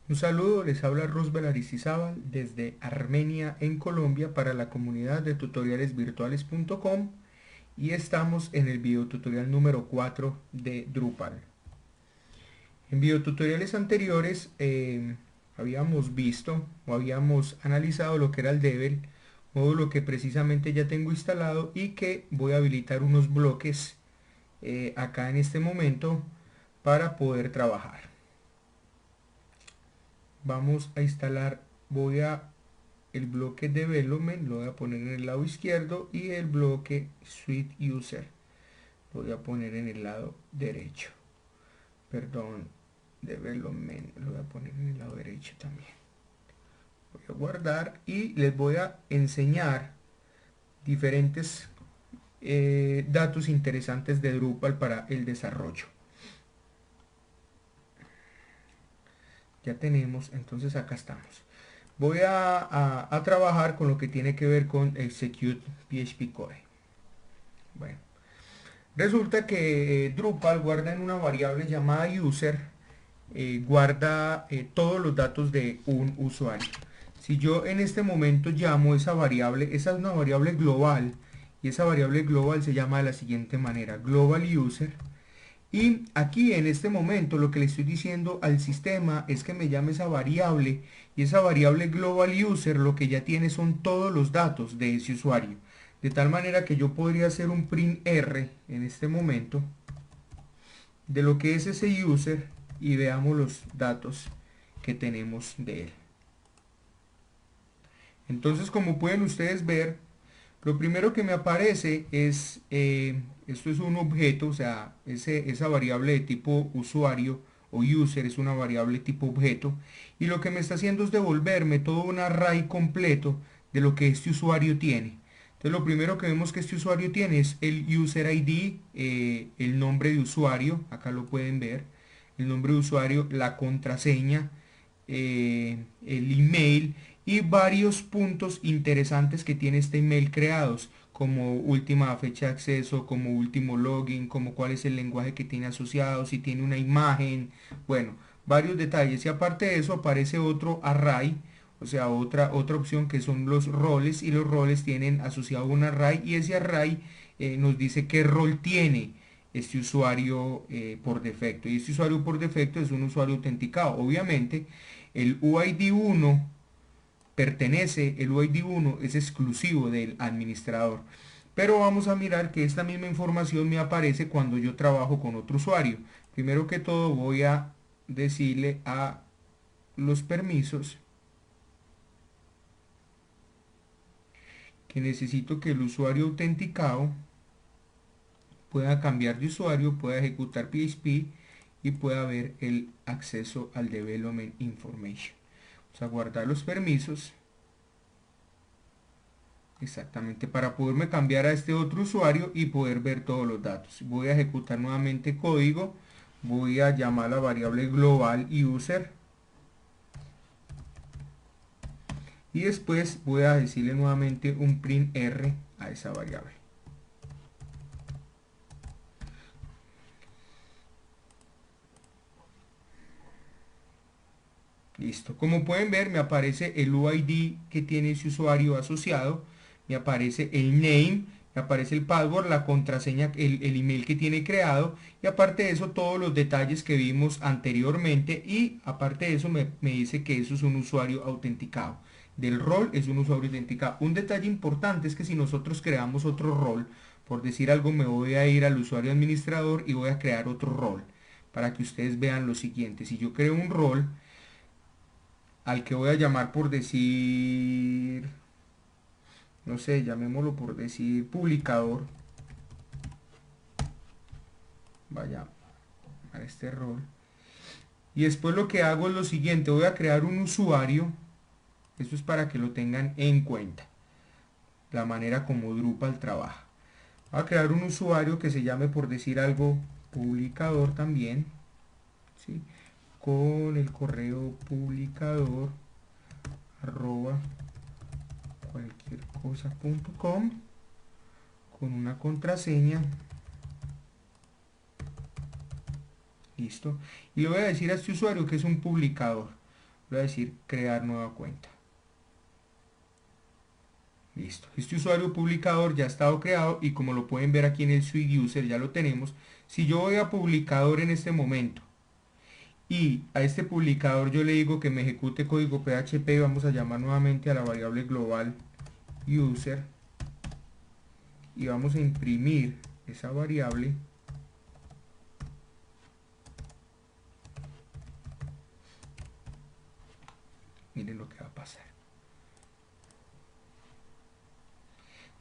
Un saludo, les habla Roosbel Aristizábal desde Armenia en Colombia para la comunidad de tutorialesvirtuales.com y estamos en el videotutorial número 4 de Drupal. En videotutoriales anteriores habíamos visto o habíamos analizado lo que era el Devel, módulo que precisamente ya tengo instalado y que voy a habilitar unos bloques acá en este momento para poder trabajar. Vamos a instalar, el bloque Development lo voy a poner en el lado izquierdo y el bloque Suite User lo voy a poner en el lado derecho. Perdón, Development lo voy a poner en el lado derecho también. Voy a guardar y les voy a enseñar diferentes datos interesantes de Drupal para el desarrollo. Ya tenemos, entonces acá estamos. Voy a trabajar con lo que tiene que ver con Execute PHP Core. Bueno, resulta que Drupal guarda en una variable llamada user, guarda todos los datos de un usuario. Si yo en este momento llamo esa variable, esa es una variable global, y esa variable global se llama de la siguiente manera, global user. Y aquí en este momento lo que le estoy diciendo al sistema es que me llame esa variable, y esa variable global user lo que ya tiene son todos los datos de ese usuario. De tal manera que yo podría hacer un print R en este momento de lo que es ese user y veamos los datos que tenemos de él. Entonces, como pueden ustedes ver, lo primero que me aparece es, esto es un objeto, o sea, esa variable de tipo usuario o user es una variable tipo objeto, y lo que me está haciendo es devolverme todo un array completo de lo que este usuario tiene. Entonces lo primero que vemos que este usuario tiene es el user ID, el nombre de usuario, acá lo pueden ver, el nombre de usuario, la contraseña, el email y varios puntos interesantes que tiene este email creados, como última fecha de acceso, como último login, como cuál es el lenguaje que tiene asociado, si tiene una imagen, bueno, varios detalles. Y aparte de eso aparece otro array, o sea, otra opción que son los roles, y los roles tienen asociado un array, y ese array nos dice qué rol tiene este usuario por defecto. Y este usuario por defecto es un usuario autenticado. Obviamente, el UID1 el UID1 es exclusivo del administrador. Pero vamos a mirar que esta misma información me aparece cuando yo trabajo con otro usuario. Primero que todo voy a decirle a los permisos que necesito que el usuario autenticado pueda cambiar de usuario, pueda ejecutar PHP y pueda ver el acceso al Development Information. Vamos a guardar los permisos. Exactamente, para poderme cambiar a este otro usuario y poder ver todos los datos. Voy a ejecutar nuevamente código, voy a llamar a la variable global user y después voy a decirle nuevamente un print R a esa variable. Listo, como pueden ver me aparece el UID que tiene ese usuario asociado, me aparece el name, me aparece el password, la contraseña, el email que tiene creado, y aparte de eso todos los detalles que vimos anteriormente, y aparte de eso me dice que eso es un usuario autenticado. Del rol es un usuario autenticado. Un detalle importante es que si nosotros creamos otro rol, por decir algo, me voy a ir al usuario administrador y voy a crear otro rol, para que ustedes vean lo siguiente. Si yo creo un rol al que voy a llamar por decir, no sé, llamémoslo por decir publicador, vaya a este rol, y después lo que hago es lo siguiente, voy a crear un usuario, esto es para que lo tengan en cuenta, la manera como Drupal trabaja. Voy a crear un usuario que se llame por decir algo publicador también, ¿sí? Con el correo publicador arroba cualquiercosa.com, con una contraseña. Listo. Y le voy a decir a este usuario que es un publicador. voy a decir crear nueva cuenta. Listo, este usuario publicador ya ha estado creado y como lo pueden ver aquí en el Suite User ya lo tenemos. Si yo voy a publicador en este momento y a este publicador yo le digo que me ejecute código PHP, vamos a llamar nuevamente a la variable global user y vamos a imprimir esa variable. Miren lo que va a pasar.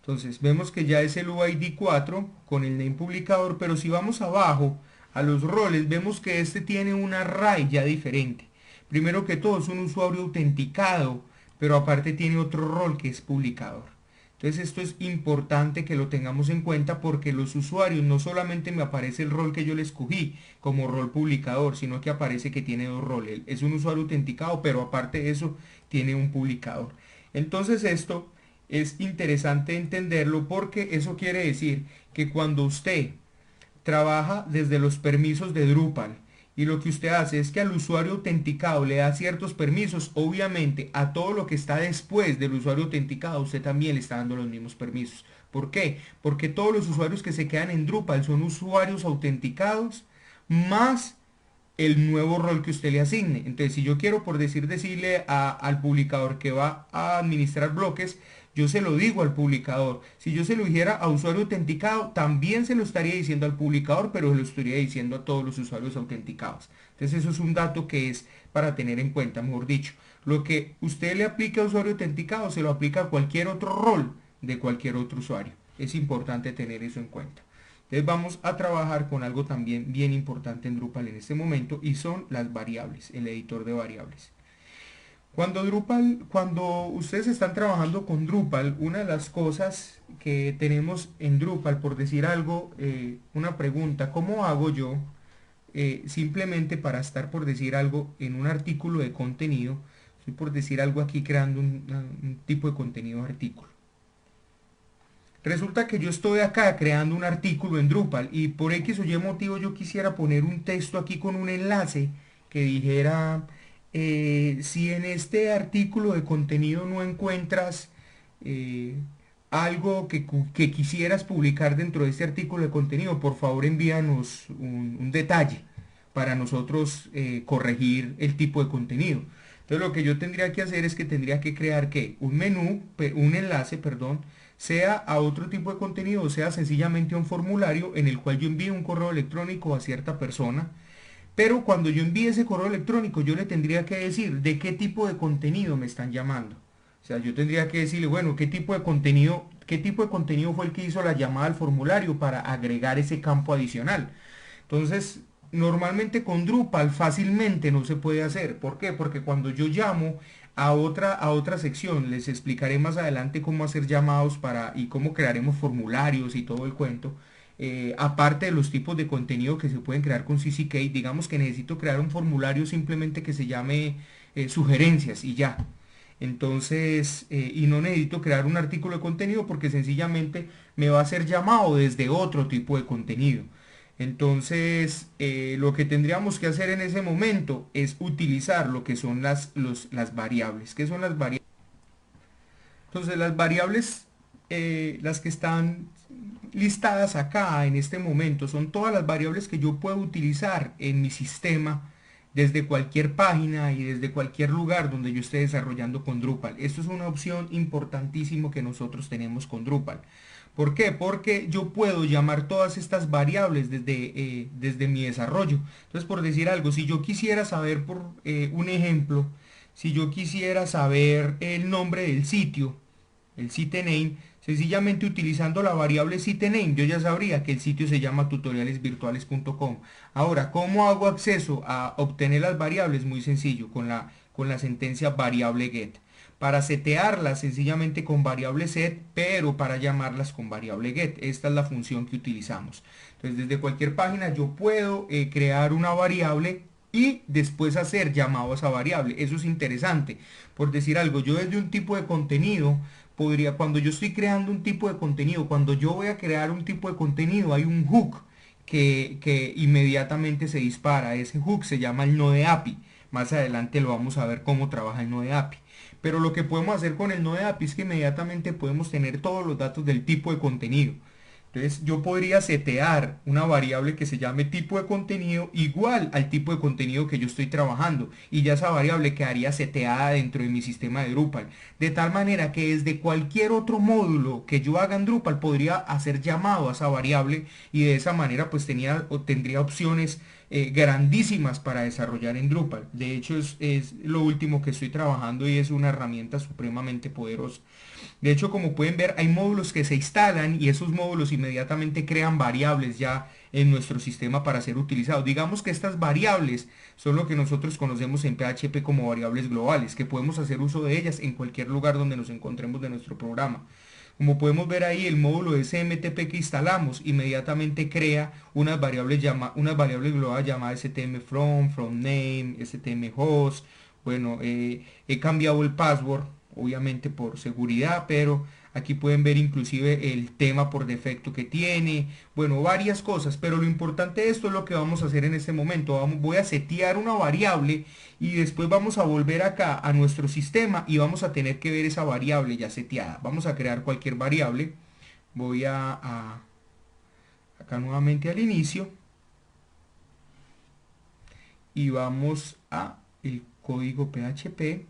Entonces vemos que ya es el UID 4 con el name publicador, pero si vamos abajo a los roles, vemos que este tiene un array ya diferente. Primero que todo es un usuario autenticado, pero aparte tiene otro rol que es publicador. Entonces esto es importante que lo tengamos en cuenta porque los usuarios no solamente me aparece el rol que yo le escogí como rol publicador, sino que aparece que tiene dos roles. Es un usuario autenticado, pero aparte de eso tiene un publicador. Entonces esto es interesante entenderlo porque eso quiere decir que cuando usted trabaja desde los permisos de Drupal y lo que usted hace es que al usuario autenticado le da ciertos permisos, obviamente a todo lo que está después del usuario autenticado usted también le está dando los mismos permisos. ¿Por qué? Porque todos los usuarios que se quedan en Drupal son usuarios autenticados más el nuevo rol que usted le asigne. Entonces, si yo quiero, por decirle al publicador que va a administrar bloques, yo se lo digo al publicador. Si yo se lo dijera a usuario autenticado, también se lo estaría diciendo al publicador, pero se lo estaría diciendo a todos los usuarios autenticados. Entonces, eso es un dato que es para tener en cuenta, mejor dicho. Lo que usted le aplica a usuario autenticado, se lo aplica a cualquier otro rol de cualquier otro usuario. Es importante tener eso en cuenta. Entonces vamos a trabajar con algo también bien importante en Drupal en este momento y son las variables, el editor de variables. Cuando ustedes están trabajando con Drupal, una de las cosas que tenemos en Drupal, por decir algo, una pregunta, ¿cómo hago yo simplemente para estar, por decir algo, en un artículo de contenido? Estoy por decir algo aquí creando un tipo de contenido artículo. Resulta que yo estoy acá creando un artículo en Drupal y por X o Y motivo yo quisiera poner un texto aquí con un enlace que dijera, si en este artículo de contenido no encuentras algo que quisieras publicar dentro de este artículo de contenido, por favor envíanos un detalle para nosotros corregir el tipo de contenido. Entonces lo que yo tendría que hacer es que tendría que crear ¿qué? Un menú, un enlace, perdón, sea a otro tipo de contenido, o sea sencillamente un formulario en el cual yo envíe un correo electrónico a cierta persona, pero cuando yo envíe ese correo electrónico yo le tendría que decir de qué tipo de contenido me están llamando. O sea, yo tendría que decirle, bueno, qué tipo de contenido fue el que hizo la llamada al formulario para agregar ese campo adicional. Entonces, normalmente con Drupal fácilmente no se puede hacer. ¿Por qué? Porque cuando yo llamo a otra sección, les explicaré más adelante cómo hacer llamados y cómo crearemos formularios y todo el cuento. Aparte de los tipos de contenido que se pueden crear con CCK, digamos que necesito crear un formulario simplemente que se llame sugerencias y ya. Entonces, y no necesito crear un artículo de contenido porque sencillamente me va a hacer llamado desde otro tipo de contenido. Entonces, lo que tendríamos que hacer en ese momento es utilizar lo que son las variables. ¿Qué son las variables? Entonces, las variables, las que están listadas acá en este momento, son todas las variables que yo puedo utilizar en mi sistema desde cualquier página y desde cualquier lugar donde yo esté desarrollando con Drupal. Esto es una opción importantísima que nosotros tenemos con Drupal. ¿Por qué? Porque yo puedo llamar todas estas variables desde mi desarrollo. Entonces, por decir algo, si yo quisiera saber, por un ejemplo, si yo quisiera saber el nombre del sitio, el site name, sencillamente utilizando la variable site name, yo ya sabría que el sitio se llama tutorialesvirtuales.com. Ahora, ¿cómo hago acceso a obtener las variables? Muy sencillo, con la sentencia variable get. Para setearlas sencillamente con variable set, pero para llamarlas con variable get. Esta es la función que utilizamos. Entonces, desde cualquier página yo puedo crear una variable y después hacer llamado a esa variable. Eso es interesante. Por decir algo, yo desde un tipo de contenido cuando yo estoy creando un tipo de contenido, cuando yo voy a crear un tipo de contenido, hay un hook que inmediatamente se dispara. Ese hook se llama el node API. Más adelante lo vamos a ver cómo trabaja el Node API. Pero lo que podemos hacer con el Node API es que inmediatamente podemos tener todos los datos del tipo de contenido. Entonces yo podría setear una variable que se llame tipo de contenido igual al tipo de contenido que yo estoy trabajando y ya esa variable quedaría seteada dentro de mi sistema de Drupal. De tal manera que desde cualquier otro módulo que yo haga en Drupal podría hacer llamado a esa variable y de esa manera pues tendría opciones grandísimas para desarrollar en Drupal. De hecho es lo último que estoy trabajando y es una herramienta supremamente poderosa. De hecho, como pueden ver, hay módulos que se instalan y esos módulos inmediatamente crean variables ya en nuestro sistema para ser utilizados. Digamos que estas variables son lo que nosotros conocemos en PHP como variables globales, que podemos hacer uso de ellas en cualquier lugar donde nos encontremos de nuestro programa. Como podemos ver ahí, el módulo de SMTP que instalamos inmediatamente crea unas variables globales llamadas from name, host. Bueno, he cambiado el password obviamente por seguridad, pero aquí pueden ver inclusive el tema por defecto que tiene, bueno, varias cosas, pero lo importante de esto es lo que vamos a hacer en este momento. Voy a setear una variable y después vamos a volver acá a nuestro sistema y vamos a tener que ver esa variable ya seteada. Vamos a crear cualquier variable. Voy acá nuevamente al inicio y vamos a el código PHP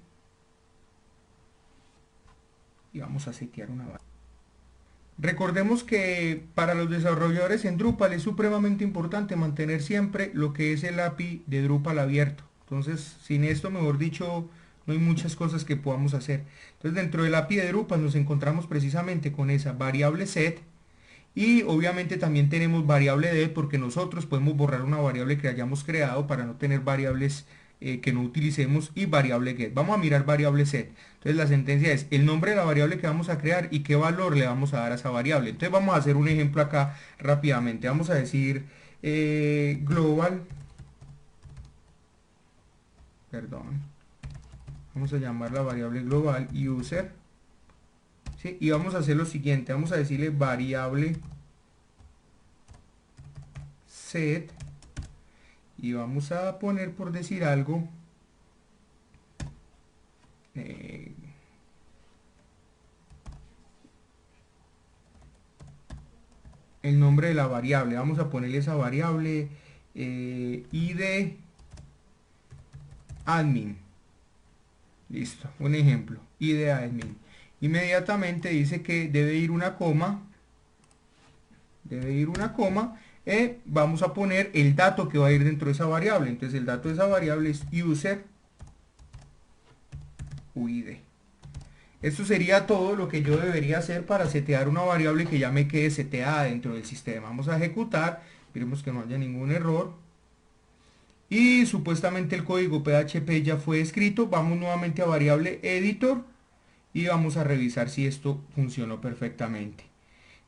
y vamos a setear una variable. Recordemos que para los desarrolladores en Drupal es supremamente importante mantener siempre lo que es el API de Drupal abierto. Entonces, sin esto, mejor dicho, no hay muchas cosas que podamos hacer. Entonces, dentro del API de Drupal nos encontramos precisamente con esa variable set y obviamente también tenemos variable de porque nosotros podemos borrar una variable que hayamos creado para no tener variables que no utilicemos y variable get. Vamos a mirar variable set. Entonces la sentencia es el nombre de la variable que vamos a crear y qué valor le vamos a dar a esa variable. Entonces vamos a hacer un ejemplo acá rápidamente. Vamos a decir global, perdón, vamos a llamar la variable global user, ¿sí? Y vamos a hacer lo siguiente, vamos a decirle variable set y vamos a poner por decir algo el nombre de la variable. Vamos a ponerle esa variable id admin. Listo, un ejemplo, id admin. Inmediatamente dice que debe ir una coma, vamos a poner el dato que va a ir dentro de esa variable. Entonces el dato de esa variable es user uid. Esto sería todo lo que yo debería hacer para setear una variable que ya me quede seteada dentro del sistema. Vamos a ejecutar, miremos que no haya ningún error. Y supuestamente el código PHP ya fue escrito. Vamos nuevamente a variable editor y vamos a revisar si esto funcionó perfectamente.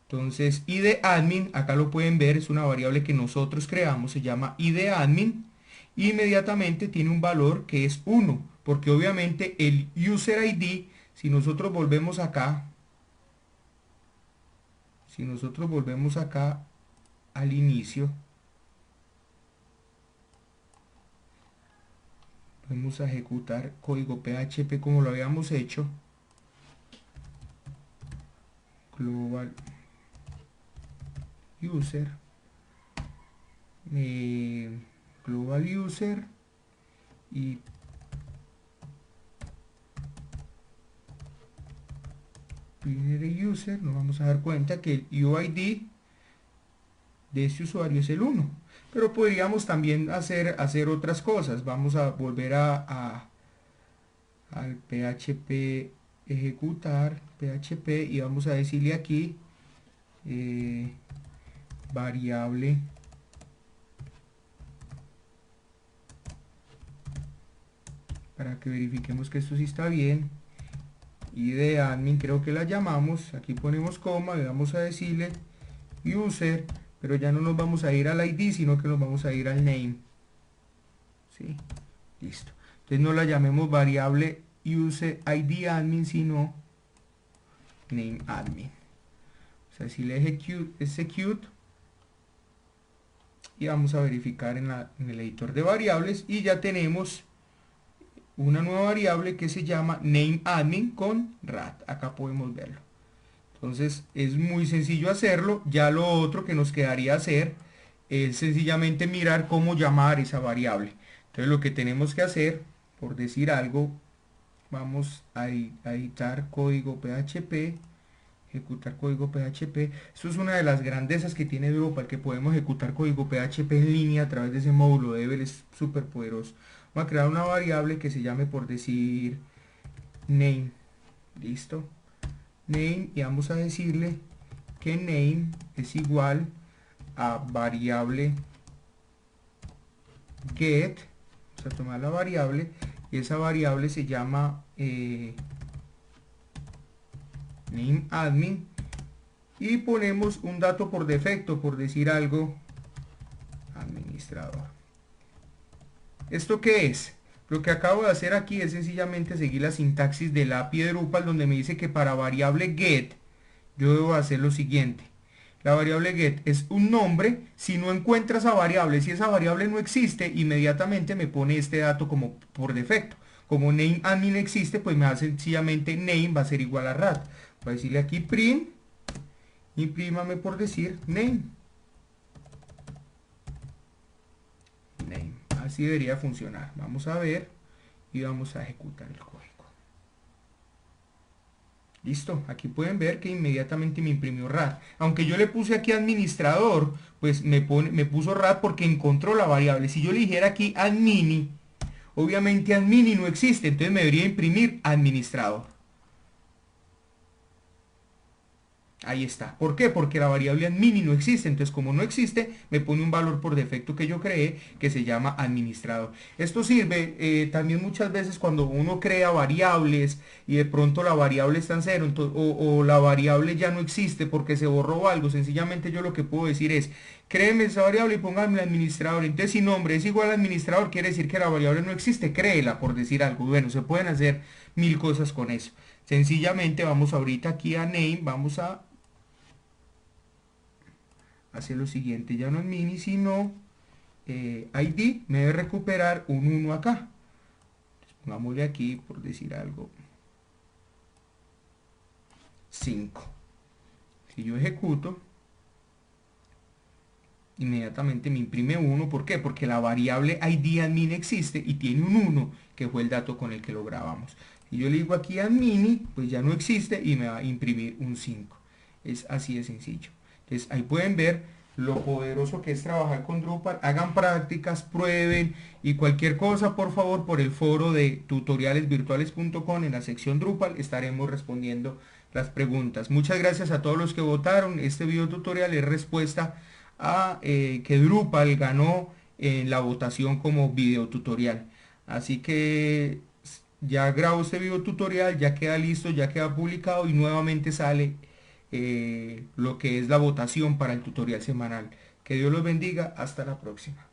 Entonces idadmin, acá lo pueden ver, es una variable que nosotros creamos, se llama idadmin. Y inmediatamente tiene un valor que es 1, porque obviamente el user ID, si nosotros volvemos acá al inicio, vamos a ejecutar código PHP como lo habíamos hecho, global user, global user y binary user, nos vamos a dar cuenta que el UID de este usuario es el 1, pero podríamos también hacer otras cosas. Vamos a volver al PHP, ejecutar PHP y vamos a decirle aquí variable para que verifiquemos que esto sí está bien, id admin creo que la llamamos, aquí ponemos coma y vamos a decirle user, pero ya no nos vamos a ir al ID sino que nos vamos a ir al name, ¿sí? Listo, entonces no la llamemos variable user id admin sino name admin. O sea, si le execute y vamos a verificar en el editor de variables y ya tenemos una nueva variable que se llama nameAdmin con rat. Acá podemos verlo. Entonces es muy sencillo hacerlo. Ya lo otro que nos quedaría hacer es sencillamente mirar cómo llamar esa variable. Entonces lo que tenemos que hacer, por decir algo, vamos a editar código PHP, ejecutar código PHP. Esto es una de las grandezas que tiene Drupal, que podemos ejecutar código PHP en línea a través de ese módulo Devel, es súper poderoso. Vamos a crear una variable que se llame, por decir, name. Listo. Name, y vamos a decirle que name es igual a variable get. Vamos a tomar la variable y esa variable se llama nameAdmin, y ponemos un dato por defecto, por decir algo, administrador. ¿Esto qué es? Lo que acabo de hacer aquí es sencillamente seguir la sintaxis del API de Drupal, donde me dice que para variable get yo debo hacer lo siguiente. La variable get es un nombre. Si no encuentra esa variable, si esa variable no existe, inmediatamente me pone este dato como por defecto. Como nameAdmin existe, pues me da sencillamente name va a ser igual a rat. Voy a decirle aquí print, imprímame, por decir, name. Así debería funcionar. Vamos a ver y vamos a ejecutar el código. Listo, aquí pueden ver que inmediatamente me imprimió rat. Aunque yo le puse aquí administrador, pues me puso rat porque encontró la variable. Si yo le dijera aquí admini, obviamente admini no existe, entonces me debería imprimir administrador. Ahí está. ¿Por qué? Porque la variable admini no existe. Entonces, como no existe, me pone un valor por defecto que yo creé, que se llama administrador. Esto sirve también muchas veces cuando uno crea variables y de pronto la variable está en cero, o la variable ya no existe porque se borró algo. Sencillamente yo lo que puedo decir es, créeme esa variable y póngame administrador. Entonces, si nombre es igual a administrador, quiere decir que la variable no existe. Créela, por decir algo. Bueno, se pueden hacer mil cosas con eso. Sencillamente vamos ahorita aquí a name, vamos a hacer lo siguiente, ya no es mini, sino ID, me debe recuperar un 1 acá. Entonces, pongámosle aquí, por decir algo, 5. Si yo ejecuto, inmediatamente me imprime 1. ¿Por qué? Porque la variable ID admin existe y tiene un 1, que fue el dato con el que lo grabamos. Si yo le digo aquí admini, pues ya no existe y me va a imprimir un 5. Es así de sencillo. Entonces ahí pueden ver lo poderoso que es trabajar con Drupal. Hagan prácticas, prueben, y cualquier cosa, por favor, por el foro de tutorialesvirtuales.com en la sección Drupal estaremos respondiendo las preguntas. Muchas gracias a todos los que votaron. Este video tutorial es respuesta a que Drupal ganó en la votación como video tutorial. Así que ya grabo este video tutorial, ya queda listo, ya queda publicado y nuevamente sale lo que es la votación para el tutorial semanal. Que Dios los bendiga, hasta la próxima.